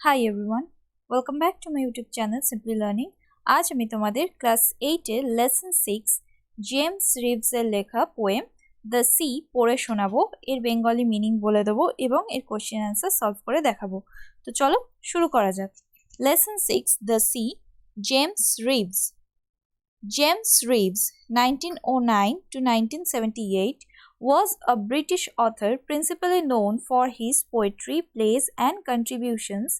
Hi everyone, welcome back to my YouTube channel Simply Learning. আজ আমি তোমাদের class 8 এর লেসন 6 জেমস রিভস এর লেখা পোয়েম দ্য সি পড়ে শোনাবো, এর বেঙ্গলি মিনিং বলে দেবো এবং এর কোশ্চেন অ্যান্সার সলভ করে দেখাবো। তো চলো শুরু করা যাক। Lesson 6 the sea, James Reeves. James Reeves, 1909 to 1978, was a British author principally known for his poetry, plays, and contributions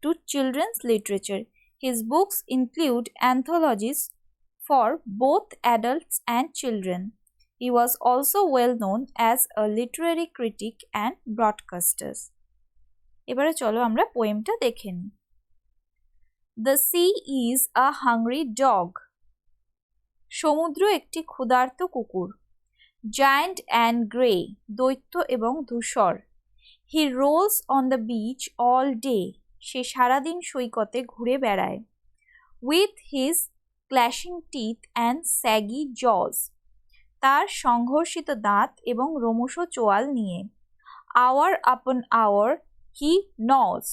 to children's literature. His books include anthologies for both adults and children. He was also well known as a literary critic and broadcaster. এবারে চলো আমরা পোয়েমটা দেখে নিই। The sea is a hungry dog. সমুদ্র একটি ক্ষুধার্ত কুকুর। Giant and grey, দৈত্য এবং ধূসর। He rolls on the beach all day, সে সারাদিন সৈকতে ঘুরে বেড়ায়। With his clashing teeth and shaggy jaws, তার সংঘর্ষিত দাঁত এবং রোমশ চোয়াল নিয়ে। আওয়ার আপন আওয়ার হি নস,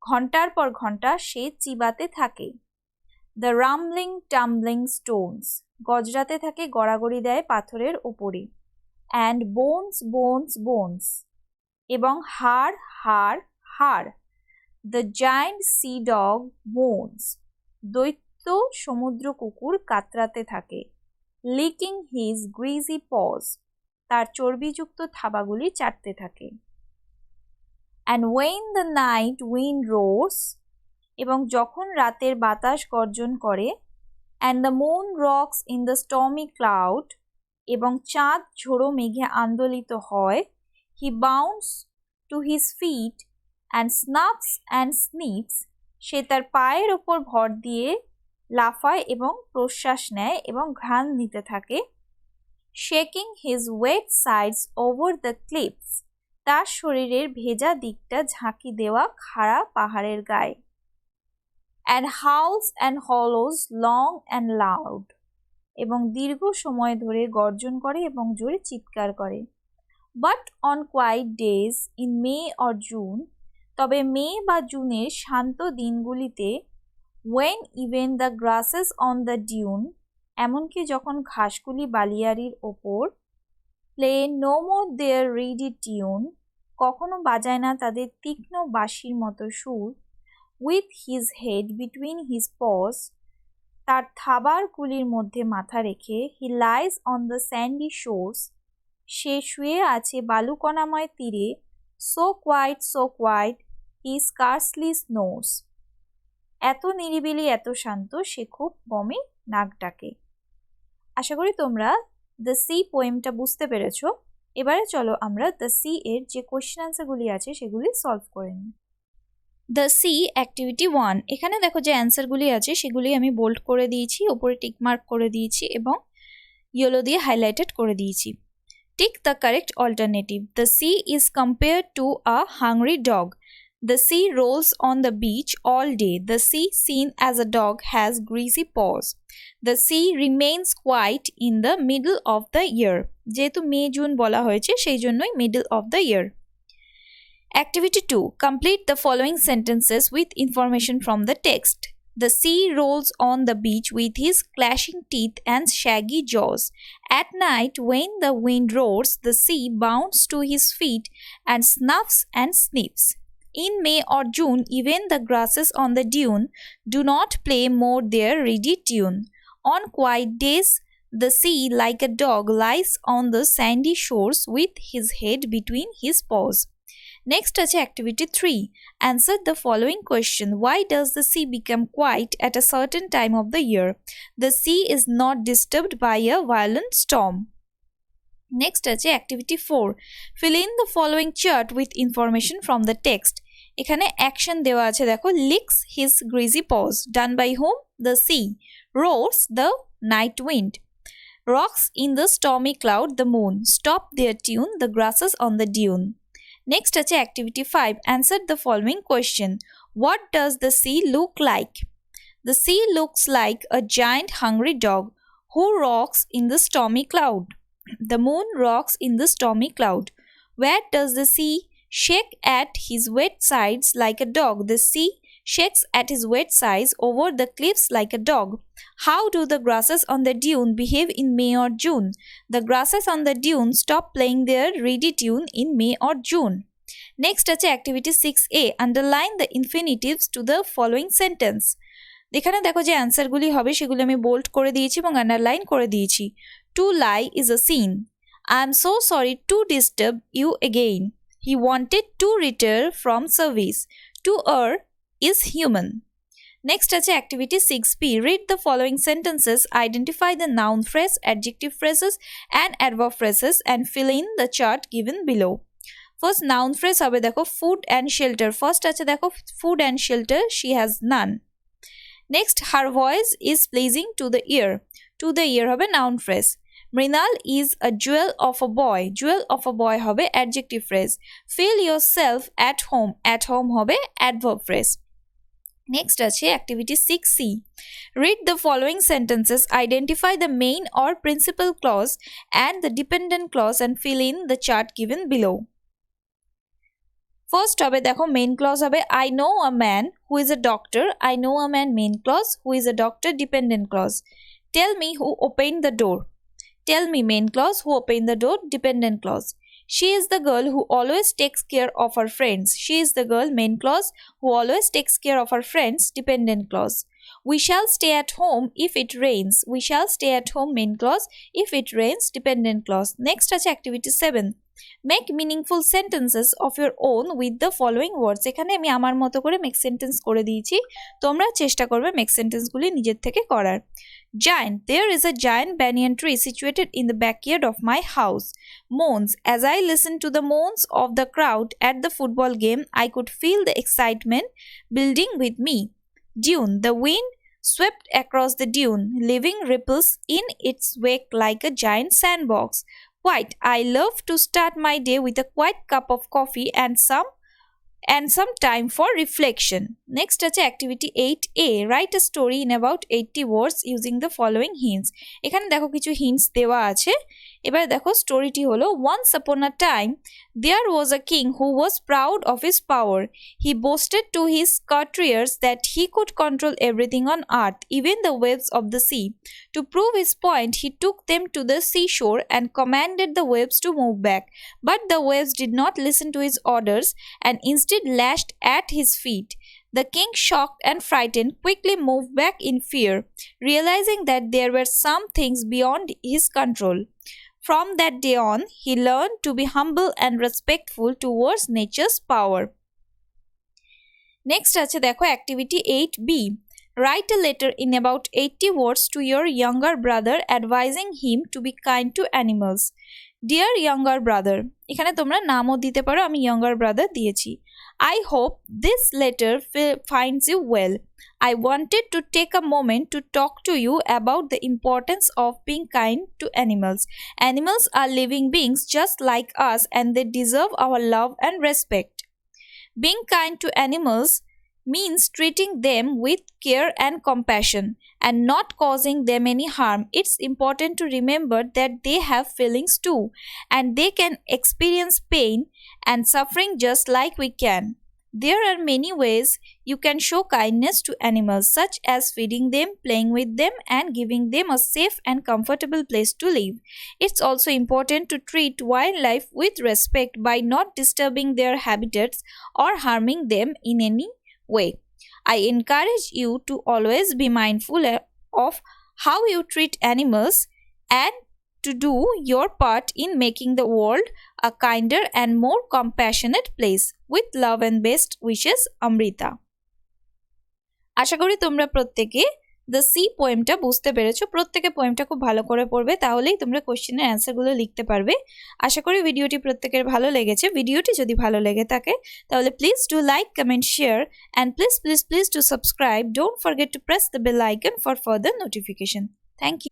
ঘন্টার পর ঘন্টা সে চিবাতে থাকে। দ্য রামলিং টাম্বলিং স্টোনস, গজরাতে থাকে, গড়াগড়ি দেয় পাথরের ওপরে। অ্যান্ড বোনস বোনস বোনস, এবং হাড় হাড় হাড়। The giant sea dog bones, দৈত্য সমুদ্র কুকুর কাতরাতে থাকে। লিকিং হিজ গ্রিজি পজ, তার চর্বিযুক্ত থাবাগুলি চাটতে থাকে। And when the night wind roars, এবং যখন রাতের বাতাস গর্জন করে। And the moon rocks in the stormy cloud, এবং চাঁদ ঝোড়ো মেঘে আন্দোলিত হয়। He bounds to his feet and snuffs and sniffs, সে তার পায়ের ওপর ভর দিয়ে লাফায় এবং প্রশ্বাস নেয় এবং ঘ্রাণ নিতে থাকে। Shaking his wet sides over the clips, তার শরীরের ভেজা দিকটা ঝাঁকি দেওয়া খাড়া পাহাড়ের গায়ে। and howls and hollows long and loud, এবং দীর্ঘ সময় ধরে গর্জন করে এবং জোরে চিৎকার করে। But on quiet days in May or June, তবে মে বা জুনের শান্ত দিনগুলিতে, when even the grasses on the dune, এমনকি যখন ঘাসগুলি বালিয়াড়ির ওপর, play no more their reedy tune, কখনো বাজায় না তাদের তীক্ষ্ণ বাঁশির মতো সুর। With his head between his paws, তার থাবার গুলির মধ্যে মাথা রেখে, he lies on the sandy shores, সে শুয়ে আছে বালুকণাময় তীরে। so quiet he scarcely snores, এত নিরিবিলি এত শান্ত সে খুব কমই নাক ডাকে। আশা করি তোমরা দ্য সি পোয়েমটা বুঝতে পেরেছো। এবারে চলো আমরা দ্য সি এর যে কোয়েশ্চেন আনসারগুলি আছে সেগুলি সলভ করে নিই। দ্য সি অ্যাক্টিভিটি 1, এখানে দেখো যে অ্যান্সারগুলি আছে সেগুলি আমি বোল্ড করে দিয়েছি, ওপরে টিক মার্ক করে দিয়েছি এবং ইয়েলো দিয়ে হাইলাইটেড করে দিয়েছি। Tick the correct alternative. The sea is compared to a hungry dog. The sea rolls on the beach all day. The sea seen as a dog has greasy paws. The sea remains quiet in the middle of the year, যেহেতু May June বলা হয়েছে সেই জন্যই middle of the year. Activity 2. Complete the following sentences with information from the text. The sea rolls on the beach with his clashing teeth and shaggy jaws. At night, when the wind roars, the sea bounds to his feet and snuffs and sniffs. In May or June, even the grasses on the dune do not play more their reedy tune. On quiet days, the sea, like a dog, lies on the sandy shores with his head between his paws. Next আছে activity 3. Answer the following question. Why does the sea become quiet at a certain time of the year? The sea is not disturbed by a violent storm. Next আছে activity 4. Fill in the following chart with information from the text. এখানে action দেওয়া আছে দেখো। licks his greasy paws, done by whom? The sea. Roars the night wind. Rocks in the stormy cloud the moon. Stop their tune the grasses on the dune. Next আছে activity 5. Answer the following question. What does the sea look like? The sea looks like a giant hungry dog who rocks in the stormy cloud. The moon rocks in the stormy cloud. Where does the sea shake at his wet sides like a dog. The sea shakes at his wet sides over the cliffs like a dog. How do the grasses on the dune behave in May or June? The grasses on the dune stop playing their reedy tune in May or June. Next আছে activity 6A. Underline the infinitives to the following sentence. এখানে দেখো যে অ্যান্সারগুলি হবে সেগুলো আমি bold করে দিয়েছি এবং আন্ডারলাইন করে দিয়েছি। To lie is a sin. I am so sorry to disturb you again. He wanted to retire from service. To err is human. Next আছে activity 6B. Read the following sentences, identify the noun phrase, adjective phrases and adverb phrases and fill in the chart given below. First noun phrase হবে দেখো food and shelter. First আছে দেখো food and shelter, she has none. Next, her voice is pleasing to the ear. To the ear হবে noun phrase. Mrinal is a jewel of a boy. Jewel of a boy হবে adjective phrase. Feel yourself at home. At home হবে adverb phrase. Next আছে activity 6C. Read the following sentences, identify the main or principal clause and the dependent clause and fill in the chart given below. First হবে দেখো main clause হবে I know a man who is a doctor. I know a man main clause, who is a doctor dependent clause. Tell me who opened the door. Tell me main clause, who opened the door dependent clause. She is the girl who always takes care of her friends. She is the girl main clause, who always takes care of her friends dependent clause. We shall stay at home if it rains. We shall stay at home main clause, if it rains dependent clause. Next আছে activity 7. Make meaningful sentences of your own with the following words. এখানে আমি আমার মতো করে make sentence করে দিয়েছি, তোমরা চেষ্টা করবে মেক সেন্টেন্সগুলি নিজের থেকে করার। Giant. There is a giant banyan tree situated in the backyard of my house. Moans. As I listened to the moans of the crowd at the football game, I could feel the excitement building with me. Dune. The wind swept across the dune, leaving ripples in its wake like a giant sandbox. Quiet. I love to start my day with a quiet cup of coffee and some time for reflection. Next আছে activity 8A. Write a story in about 80 words using the following hints. এখানে দেখো কিছু hints দেওয়া আছে। এবারে দেখো স্টোরিটি হলো Once upon a time there was a king who was proud of his power. He boasted to his courtiers that he could control everything on earth, even the waves of the sea. To prove his point, he took them to the seashore and commanded the waves to move back. But the waves did not listen to his orders and instead lashed at his feet. The king, shocked and frightened, quickly moved back in fear, realizing that there were some things beyond his control. From that day on, he learned to be humble and respectful towards nature's power. Next আছে দেখো activity 8B. Write a letter in about 80 words to your younger brother advising him to be kind to animals. Dear younger brother, এখানে তোমরা নামও দিতে পারো, আমি younger brother দিয়েছি। I hope this letter finds you well. I wanted to take a moment to talk to you about the importance of being kind to animals. Animals are living beings just like us and they deserve our love and respect. Being kind to animals means treating them with care and compassion and not causing them any harm. It's important to remember that they have feelings too and they can experience pain and suffering just like we can. There are many ways you can show kindness to animals, such as feeding them, playing with them, and giving them a safe and comfortable place to live. It's also important to treat wildlife with respect by not disturbing their habitats or harming them in any way. I encourage you to always be mindful of how you treat animals and to do your part in making the world a kinder and more compassionate place. With love and best wishes, Amrita. আশা করি তোমরা প্রত্যেকে the sea পোয়েমটা বুঝতে পেরেছো। প্রত্যেকে পোয়েমটা খুব ভালো করে পড়বে, তাহলেই তোমরা কোশ্চেনের অ্যান্সারগুলো লিখতে পারবে। আশা করি ভিডিওটি প্রত্যেকের ভালো লেগেছে। ভিডিওটি যদি ভালো লেগে থাকে তাহলে please do like, comment, share and please to subscribe. Don't forget to press the bell icon for further notification. Thank you.